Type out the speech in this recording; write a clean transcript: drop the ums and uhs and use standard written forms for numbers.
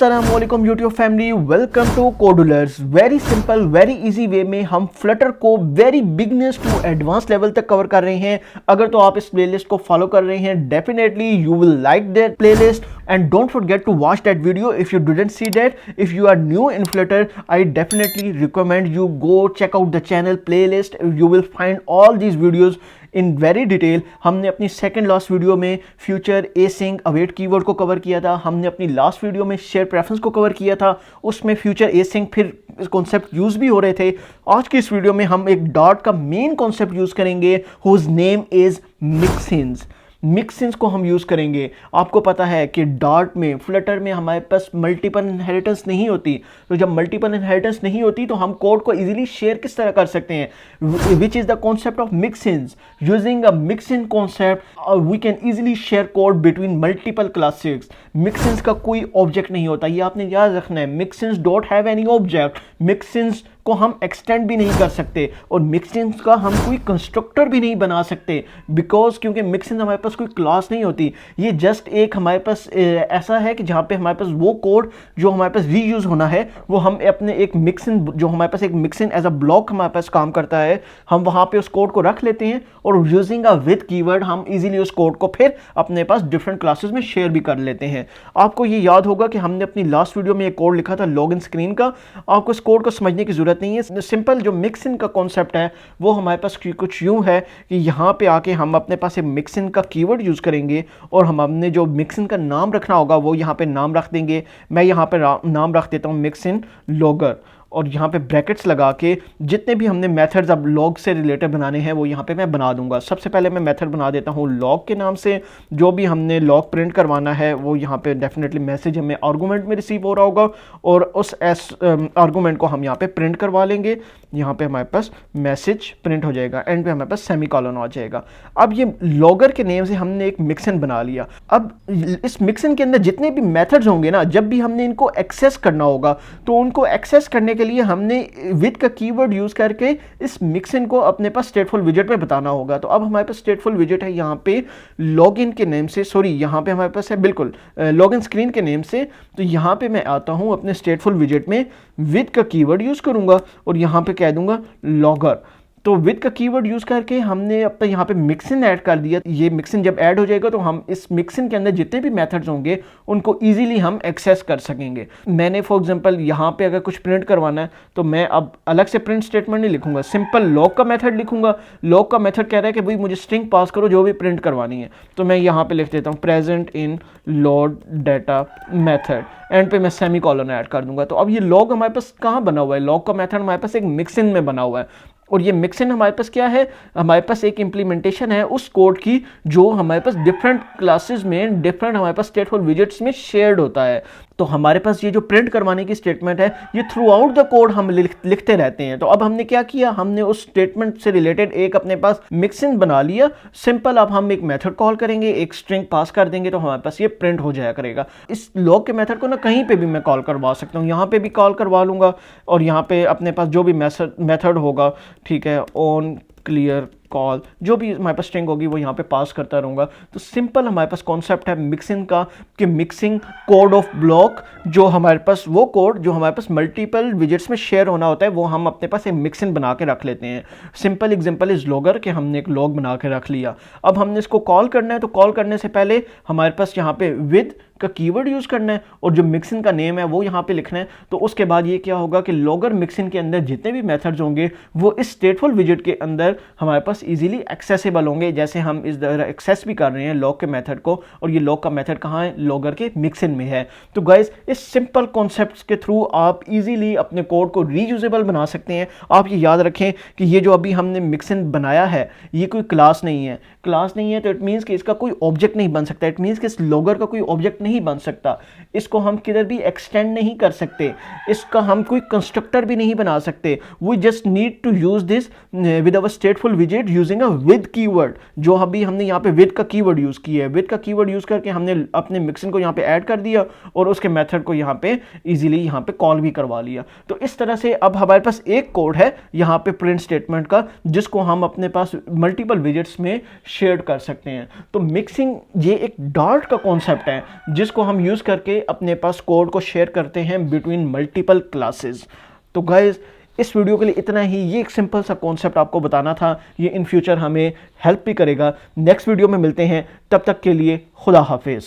अस्सलामुअलैकुम YouTube family, welcome to Codulars. Very simple very easy way में हम Flutter को very beginners to advance level तक कवर कर रहे हैं। अगर तो आप इस प्लेलिस्ट को फॉलो कर रहे हैं, definitely you will like that playlist and don't forget to watch that video if you didn't see that. If you are new in Flutter, I definitely recommend you go check out the channel playlist. You will find all these videos in very detail. हमने अपनी second last video में future async await keyword को cover किया था। हमने अपनी last video में share preference को कवर किया था, उसमें फ्यूचर एसिंग फिर कॉन्सेप्ट यूज भी हो रहे थे। आज की इस वीडियो में हम एक डॉट का मेन कॉन्सेप्ट यूज करेंगे हुज नेम इज मिक्सिंस। मिक्सिंस को हम यूज़ करेंगे। आपको पता है कि डॉट में फ्लटर में हमारे पास मल्टीपल इनहेरिटेंस नहीं होती, तो जब मल्टीपल इनहेरिटेंस नहीं होती तो हम कोड को इजीली शेयर किस तरह कर सकते हैं, which is the concept of mixins. Using a mixing concept we can easily share code between multiple classes. Mixins का कोई ऑब्जेक्ट नहीं होता, ये आपने याद रखना है। मिक्सिंस डोंट हैव एनी ऑब्जेक्ट। मिक्सिंस को हम एक्सटेंड भी नहीं कर सकते और मिक्सिंस का हम कोई कंस्ट्रक्टर भी नहीं बना सकते, बिकॉज क्योंकि मिक्सिंस हमारे पास कोई क्लास नहीं होती। ये जस्ट एक हमारे पास ऐसा है कि जहाँ पे हमारे पास वो कोड जो हमारे पास रीयूज होना है वो हम अपने एक मिक्सिंग, जो हमारे पास एक मिक्सिंग एज अ ब्लॉक हमारे पास काम करता है, हम वहाँ पे उस कोड को रख लेते हैं और यूजिंग अ विद कीवर्ड हम इजीली उस कोड को फिर अपने पास डिफरेंट क्लासेस में शेयर भी कर लेते हैं। आपको ये याद होगा कि हमने अपनी लास्ट वीडियो में एक कोड लिखा था लॉग इन स्क्रीन का। आपको इस कोड को समझने की जरूरत नहीं है। सिंपल जो मिक्सिंग का कॉन्सेप्ट है वो हमारे पास कुछ यूं है कि यहाँ पे आके हम अपने पास एक मिक्सिंग का कीवर्ड यूज करेंगे और हम अपने जो मिक्सिंग का नाम रखना होगा वो यहाँ पे नाम रख देंगे। मैं यहाँ पे नाम रख देता हूँ मिक्सिंग लॉगर, और यहाँ पे ब्रैकेट्स लगा के जितने भी हमने मेथड्स अब लॉग से रिलेटेड बनाने हैं वो यहाँ पे मैं बना दूंगा। सबसे पहले मैं मेथड बना देता हूँ लॉग के नाम से। जो भी हमने लॉग प्रिंट करवाना है वो यहाँ पे डेफिनेटली मैसेज हमें आर्गूमेंट में रिसीव हो रहा होगा और उस आर्गूमेंट को हम यहाँ पे प्रिंट करवा लेंगे। यहाँ पे हमारे पास मैसेज प्रिंट हो जाएगा, एंड पे हमारे पास सेमीकोलन आ जाएगा। अब ये लॉगर के नेम से हमने एक मिक्सिंग बना लिया। अब इस मिक्सिंग के अंदर जितने भी मेथड्स होंगे ना, जब भी हमने इनको एक्सेस करना होगा तो उनको एक्सेस करने के लिए हमने विद का कीवर्ड यूज करके इस मिक्सिंग को अपने पास स्टेटफुल विजेट में बताना होगा। तो अब हमारे पास स्टेटफुल विजेट है यहाँ पे लॉगिन के नेम से, सॉरी यहाँ पे हमारे पास है बिल्कुल लॉगिन स्क्रीन के नेम से। तो यहाँ पे मैं आता हूँ अपने स्टेटफुल विजेट में, विद का कीवर्ड यूज करूंगा और यहाँ पे कह दूंगा लॉगर। तो विद का कीवर्ड यूज करके हमने अब तक यहाँ पे मिक्सिंग ऐड कर दिया। ये मिक्सिंग जब ऐड हो जाएगा तो हम इस मिक्सिंग के अंदर जितने भी मेथड्स होंगे उनको इजीली हम एक्सेस कर सकेंगे। मैंने फॉर एग्जांपल यहाँ पे अगर कुछ प्रिंट करवाना है तो मैं अब अलग से प्रिंट स्टेटमेंट नहीं लिखूंगा, सिंपल लॉग का मेथड लिखूंगा। लॉग का मेथड कह रहा है कि भाई मुझे स्ट्रिंग पास करो जो भी प्रिंट करवानी है, तो मैं यहाँ पे लिख देता हूँ present in load data method, and पे मैं सेमीकोलन ऐड कर दूंगा। तो अब ये लॉग हमारे पास कहाँ बना हुआ है, लॉग का मेथड हमारे पास एक मिक्सिंग में बना हुआ है। और ये मिक्सिंग हमारे पास क्या है, हमारे पास एक इंप्लीमेंटेशन है उस कोड की जो हमारे पास डिफरेंट क्लासेस में डिफरेंट हमारे पास स्टेटफुल विजेट्स में शेयर्ड होता है। तो हमारे पास ये जो प्रिंट करवाने की स्टेटमेंट है ये थ्रू आउट द कोड हम लिखते रहते हैं। तो अब हमने क्या किया, हमने उस स्टेटमेंट से रिलेटेड एक अपने पास मिक्सिंग बना लिया। सिंपल अब हम एक मेथड कॉल करेंगे, एक स्ट्रिंग पास कर देंगे तो हमारे पास ये प्रिंट हो जाया करेगा। इस लॉग के मेथड को ना कहीं पे भी मैं कॉल करवा सकता हूँ, यहाँ पे भी कॉल करवा लूँगा और यहाँ पे अपने पास जो भी मेथड होगा, ठीक है, ऑन क्लियर कॉल, जो भी हमारे पास स्ट्रिंग होगी वो यहाँ पे पास करता रहूँगा। तो सिंपल हमारे पास कॉन्सेप्ट है मिक्सिंग का कि मिक्सिंग कोड ऑफ ब्लॉक, जो हमारे पास वो कोड जो हमारे पास मल्टीपल विजेट्स में शेयर होना होता है वो हम अपने पास एक मिक्सिंग बना के रख लेते हैं। सिंपल एग्जांपल इज लॉगर के हमने एक लॉग बना के रख लिया। अब हमने इसको कॉल करना है, तो कॉल करने से पहले हमारे पास यहाँ पे विद का कीवर्ड यूज करना है और जो मिक्सिंग का नेम है वो यहाँ पे लिखना है। तो उसके बाद ये क्या होगा कि लॉगर मिक्सिंग के अंदर जितने भी मेथड्स होंगे वो इस स्टेटफुल विजेट के अंदर हमारे पास इजीली एक्सेसिबल होंगे, जैसे हम इस तरह एक्सेस भी कर रहे हैं लॉग के मेथड को। और ये लॉग का मेथड कहाँ है, लॉगर के मिक्सिंग में है। तो गाइज इस सिंपल कॉन्सेप्ट्स के थ्रू आप इजीली अपने कोड को रीयूजेबल बना सकते हैं। आप ये याद रखें कि ये जो अभी हमने मिक्सिंग बनाया है ये कोई क्लास नहीं है। क्लास नहीं है तो इट मीन्स कि इसका कोई ऑब्जेक्ट नहीं बन सकता। इट मीन्स कि इस लॉगर का कोई ऑब्जेक्ट नहीं बन सकता, इसको हम किधर भी एक्सटेंड नहीं कर सकते, इसका हम कोई कंस्ट्रक्टर भी नहीं बना सकते। We just need to use this with our stateful विजेट यूजिंग अ विद कीवर्ड। जो अभी हमने यहाँ पे विद का कीवर्ड यूज किया है, विद का कीवर्ड यूज करके हमने अपने मिक्सिंग को यहाँ पे ऐड कर दिया और उसके मेथड को यहाँ पे इजीली यहाँ पे कॉल भी करवा लिया। तो इस तरह से अब हमारे पास एक कोड है यहाँ पे प्रिंट स्टेटमेंट का, जिसको हम अपने पास मल्टीपल विजेट्स में शेयर कर सकते हैं। तो मिक्सिंग ये एक डार्ट का कॉन्सेप्ट है जिसको हम यूज करके अपने पास कोड को शेयर करते हैं बिटवीन मल्टीपल क्लासेस। तो गाइस इस वीडियो के लिए इतना ही, ये एक सिंपल सा कॉन्सेप्ट आपको बताना था, ये इन फ्यूचर हमें हेल्प भी करेगा। नेक्स्ट वीडियो में मिलते हैं, तब तक के लिए खुदा हाफिज।